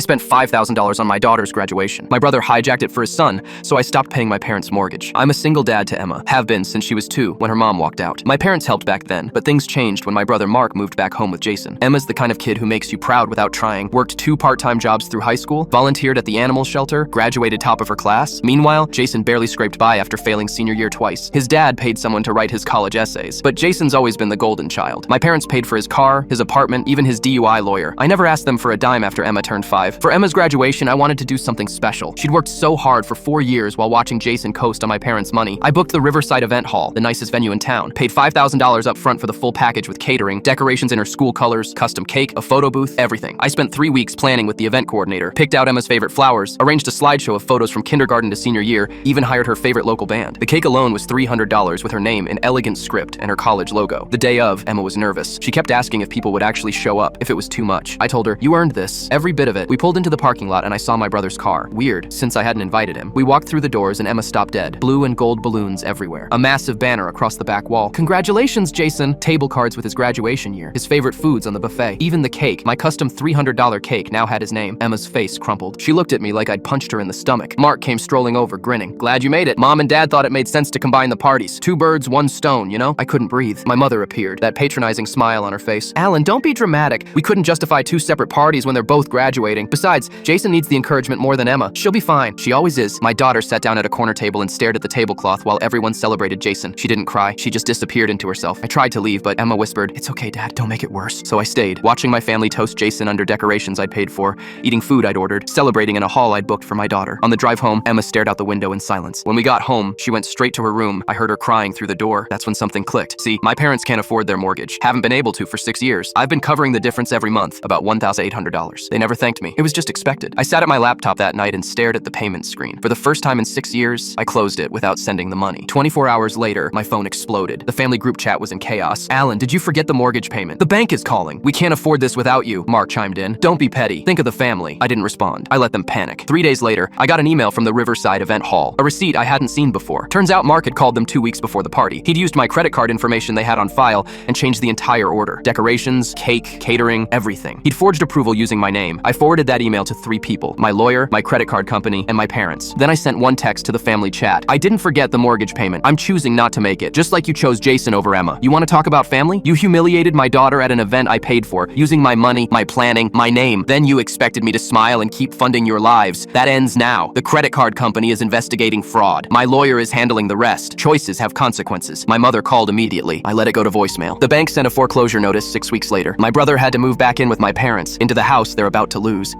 I spent $5,000 on my daughter's graduation. My brother hijacked it for his son, so I stopped paying my parents' mortgage. I'm a single dad to Emma, have been since she was 2 when her mom walked out. My parents helped back then, but things changed when my brother Mark moved back home with Jason. Emma's the kind of kid who makes you proud without trying, worked 2 part-time jobs through high school, volunteered at the animal shelter, graduated top of her class. Meanwhile, Jason barely scraped by after failing senior year twice. His dad paid someone to write his college essays, but Jason's always been the golden child. My parents paid for his car, his apartment, even his DUI lawyer. I never asked them for a dime after Emma turned 5. For Emma's graduation, I wanted to do something special. She'd worked so hard for 4 years while watching Jason coast on my parents' money. I booked the Riverside Event Hall, the nicest venue in town, paid $5,000 up front for the full package with catering, decorations in her school colors, custom cake, a photo booth, everything. I spent 3 weeks planning with the event coordinator, picked out Emma's favorite flowers, arranged a slideshow of photos from kindergarten to senior year, even hired her favorite local band. The cake alone was $300 with her name in elegant script and her college logo. The day of, Emma was nervous. She kept asking if people would actually show up, if it was too much. I told her, "You earned this, every bit of it." We pulled into the parking lot and I saw my brother's car. Weird, since I hadn't invited him. We walked through the doors and Emma stopped dead. Blue and gold balloons everywhere. A massive banner across the back wall. "Congratulations, Jason." Table cards with his graduation year, his favorite foods on the buffet. Even the cake, my custom $300 cake, now had his name. Emma's face crumpled. She looked at me like I'd punched her in the stomach. Mark came strolling over, grinning. "Glad you made it. Mom and Dad thought it made sense to combine the parties. 2 birds, 1 stone, you know?" I couldn't breathe. My mother appeared, that patronizing smile on her face. "Alan, don't be dramatic. We couldn't justify 2 separate parties when they're both graduating. Besides, Jason needs the encouragement more than Emma. She'll be fine. She always is." My daughter sat down at a corner table and stared at the tablecloth while everyone celebrated Jason. She didn't cry. She just disappeared into herself. I tried to leave, but Emma whispered, "It's okay, Dad. Don't make it worse." So I stayed, watching my family toast Jason under decorations I'd paid for, eating food I'd ordered, celebrating in a hall I'd booked for my daughter. On the drive home, Emma stared out the window in silence. When we got home, she went straight to her room. I heard her crying through the door. That's when something clicked. See, my parents can't afford their mortgage. Haven't been able to for 6 years. I've been covering the difference every month, about $1,800. They never thanked me. It was just expected. I sat at my laptop that night and stared at the payment screen. For the first time in 6 years, I closed it without sending the money. 24 hours later, my phone exploded. The family group chat was in chaos. "Alan, did you forget the mortgage payment? The bank is calling. We can't afford this without you." Mark chimed in. "Don't be petty. Think of the family." I didn't respond. I let them panic. 3 days later, I got an email from the Riverside Event Hall, a receipt I hadn't seen before. Turns out Mark had called them 2 weeks before the party. He'd used my credit card information they had on file and changed the entire order. Decorations, cake, catering, everything. He'd forged approval using my name. I forwarded that email to 3 people: my lawyer, my credit card company, and my parents. Then I sent 1 text to the family chat. "I didn't forget the mortgage payment. I'm choosing not to make it, just like you chose Jason over Emma. You want to talk about family? You humiliated my daughter at an event I paid for, using my money, my planning, my name. Then you expected me to smile and keep funding your lives. That ends now. The credit card company is investigating fraud. My lawyer is handling the rest. Choices have consequences." My mother called immediately. I let it go to voicemail. The bank sent a foreclosure notice 6 weeks later. My brother had to move back in with my parents, into the house they're about to lose.